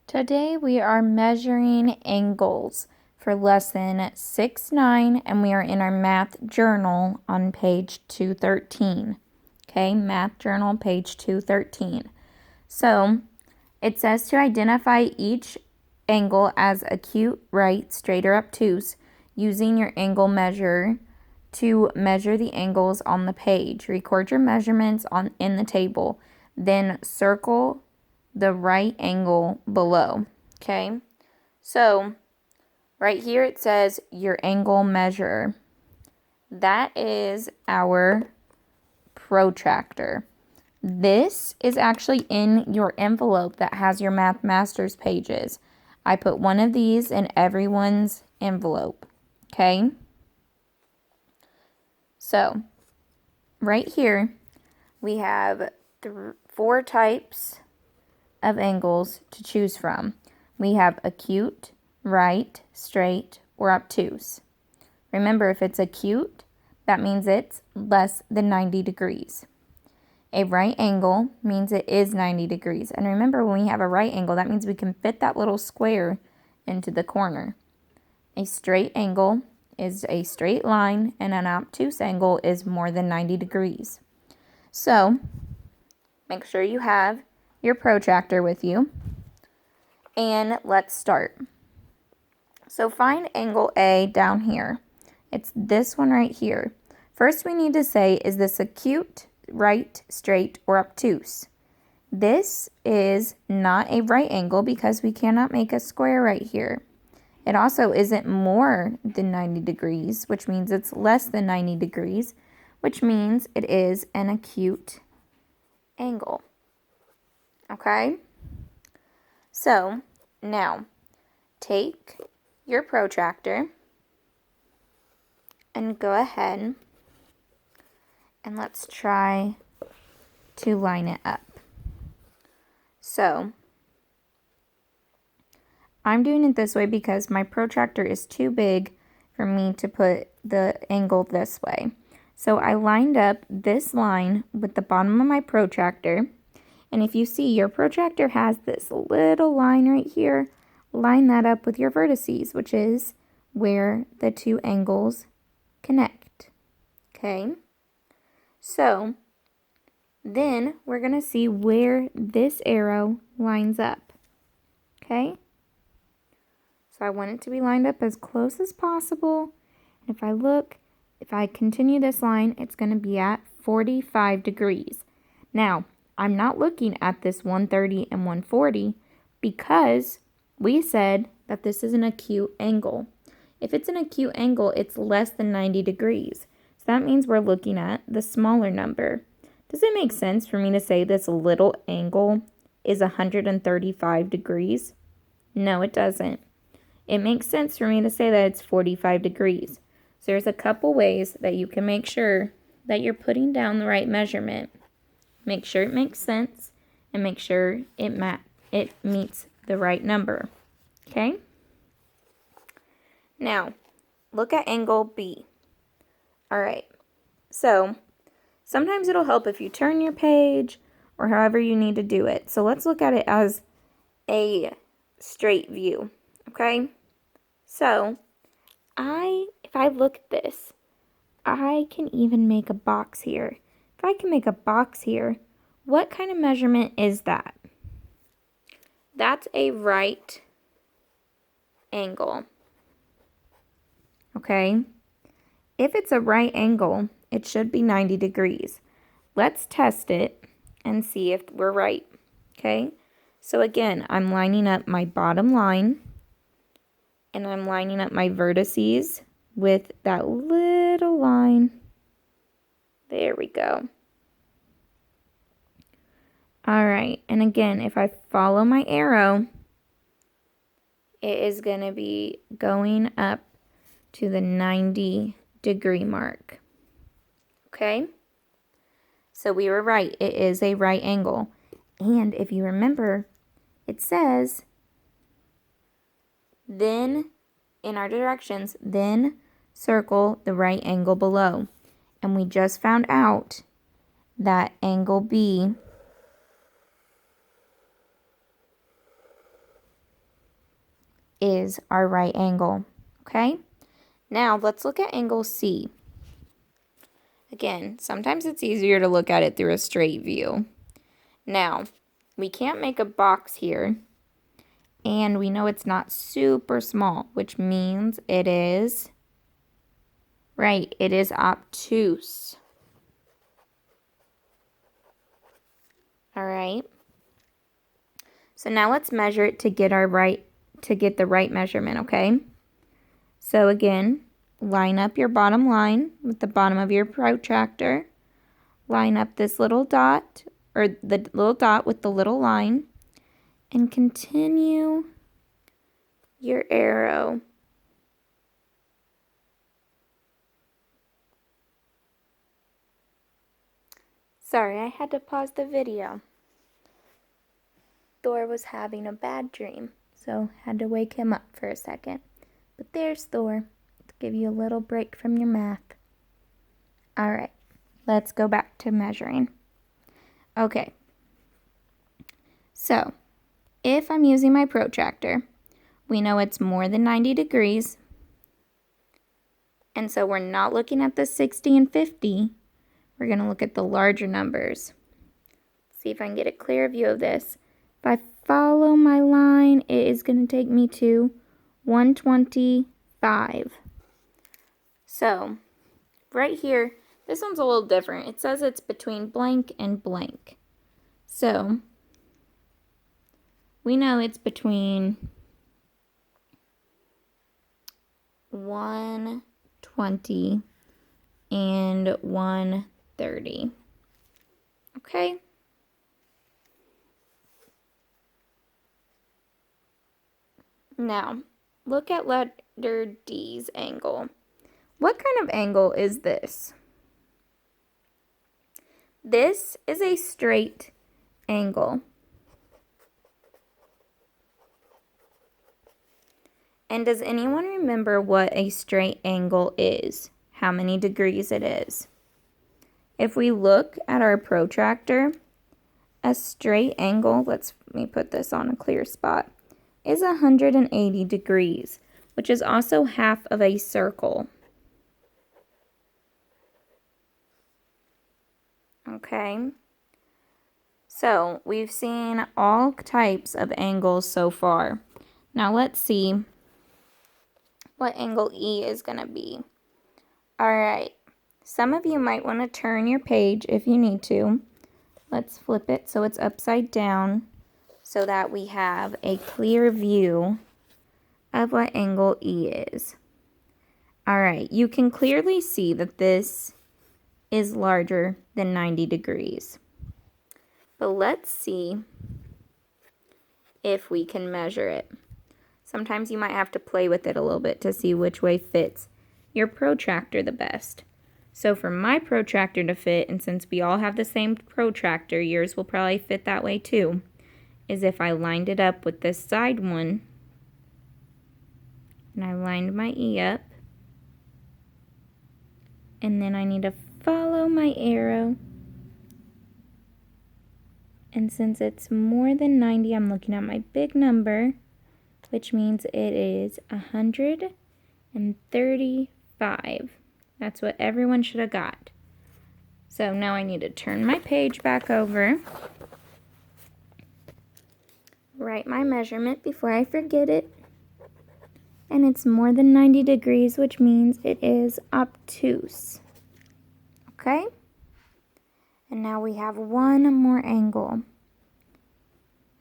Today we are measuring angles for lesson 6-9 and we are in our math journal on page 213. Okay, math journal page 213. So it says to identify each angle as acute, right, straight, or obtuse using your angle measure to measure the angles on the page. Record your measurements in the table, then circle the right angle below. Okay, so right here it says your angle measure. That is our protractor. This is actually in your envelope that has your Math Masters pages. I put one of these in everyone's envelope. Okay, so right here we have 4 types of angles to choose from. We have acute, right, straight, or obtuse. Remember, if it's acute, that means it's less than 90 degrees. A right angle means it is 90 degrees. And remember, when we have a right angle, that means we can fit that little square into the corner. A straight angle is a straight line, and an obtuse angle is more than 90 degrees. So, make sure you have your protractor with you. And let's start. So find angle A down here. It's this one right here. First we need to say, is this acute, right, straight, or obtuse? This is not a right angle because we cannot make a square right here. It also isn't more than 90 degrees, which means it's less than 90 degrees, which means it is an acute angle. Okay? So, now, take your protractor and go ahead and let's try to line it up. So, I'm doing it this way because my protractor is too big for me to put the angle this way. So I lined up this line with the bottom of my protractor. And if you see, your protractor has this little line right here. Line that up with your vertices, which is where the two angles connect. Okay? So then we're going to see where this arrow lines up. Okay? So I want it to be lined up as close as possible. And if I continue this line, it's going to be at 45 degrees. Now, I'm not looking at this 130 and 140 because we said that this is an acute angle. If it's an acute angle, it's less than 90 degrees. So that means we're looking at the smaller number. Does it make sense for me to say this little angle is 135 degrees? No, it doesn't. It makes sense for me to say that it's 45 degrees. So there's a couple ways that you can make sure that you're putting down the right measurement. Make sure it makes sense and make sure it meets the right number. Okay? Now, look at angle B. All right. So, sometimes it'll help if you turn your page or however you need to do it. So, let's look at it as a straight view. Okay? So, if I look at this, I can even make a box here. If I can make a box here, what kind of measurement is that? That's a right angle. Okay? If it's a right angle, it should be 90 degrees. Let's test it and see if we're right. Okay? So again, I'm lining up my bottom line and I'm lining up my vertices with that little line. There we go. All right, and again, if I follow my arrow, it is going to be going up to the 90-degree mark. Okay? So we were right. It is a right angle. And if you remember, it says, then in our directions, then circle the right angle below. And we just found out that angle B is our right angle, okay? Now, let's look at angle C. Again, sometimes it's easier to look at it through a straight view. Now, we can't make a box here, and we know it's not super small, which means it is, right, it is obtuse. All right. So now let's measure it to get the right measurement, okay? So again, line up your bottom line with the bottom of your protractor. Line up this little dot, or the little dot with the little line, and continue your arrow. Sorry, I had to pause the video. Thor was having a bad dream, so had to wake him up for a second. But there's Thor, to give you a little break from your math. All right, let's go back to measuring. Okay, so if I'm using my protractor, we know it's more than 90 degrees. And so we're not looking at the 60 and 50. We're going to look at the larger numbers. See if I can get a clear view of this. If I follow my line, it is going to take me to 125. So, right here, this one's a little different. It says it's between blank and blank. So, we know it's between 120 and 130. Okay? Now, look at letter D's angle. What kind of angle is this? This is a straight angle. And does anyone remember what a straight angle is? How many degrees it is? If we look at our protractor, a straight angle, let me put this on a clear spot, is 180 degrees, which is also half of a circle. Okay, so we've seen all types of angles so far. Now let's see what angle E is going to be. All right, some of you might want to turn your page if you need to. Let's flip it so it's upside down so that we have a clear view of what angle E is. All right, you can clearly see that this is larger than 90 degrees. But let's see if we can measure it. Sometimes you might have to play with it a little bit to see which way fits your protractor the best. So for my protractor to fit, and since we all have the same protractor, yours will probably fit that way too, is if I lined it up with this side one, and I lined my E up, and then I need to follow my arrow, and since it's more than 90, I'm looking at my big number, which means it is 135. That's what everyone should have got. So now I need to turn my page back over, write my measurement before I forget it, and it's more than 90 degrees, which means it is obtuse. Okay? And now we have one more angle.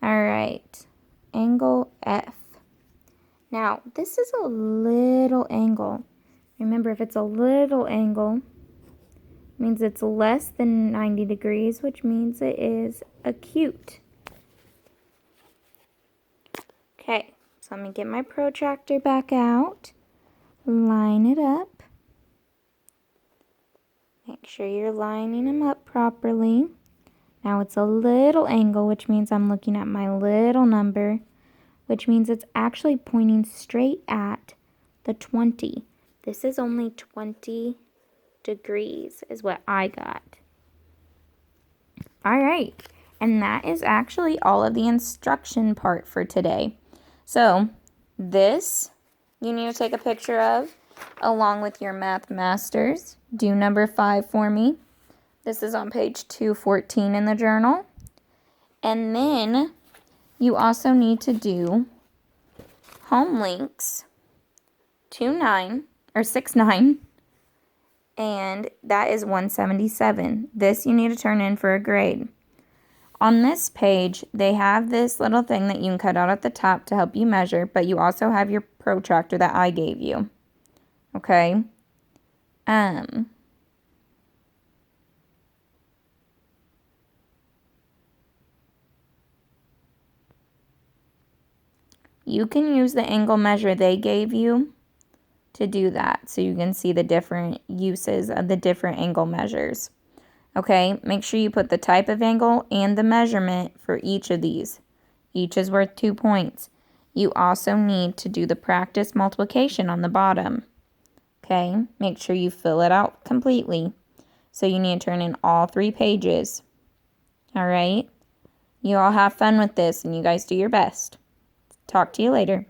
All right, angle F. Now, this is a little angle. Remember, if it's a little angle, it means it's less than 90 degrees, which means it is acute. Okay, so I'm going to get my protractor back out, line it up. Make sure you're lining them up properly. Now it's a little angle, which means I'm looking at my little number, which means it's actually pointing straight at the 20. This is only 20 degrees is what I got. All right, and that is actually all of the instruction part for today. So This you need to take a picture of along with your Math Masters. Do number 5 for me. This is on page 214 in the journal. And then you also need to do home links 2-9 or 6-9, and that is 177. This you need to turn in for a grade. On this page, they have this little thing that you can cut out at the top to help you measure, but you also have your protractor that I gave you. Okay? You can use the angle measure they gave you to do that, so you can see the different uses of the different angle measures. Okay, make sure you put the type of angle and the measurement for each of these. Each is worth 2 points. You also need to do the practice multiplication on the bottom. Okay, make sure you fill it out completely. So you need to turn in all 3 pages. All right, you all have fun with this and you guys do your best. Talk to you later.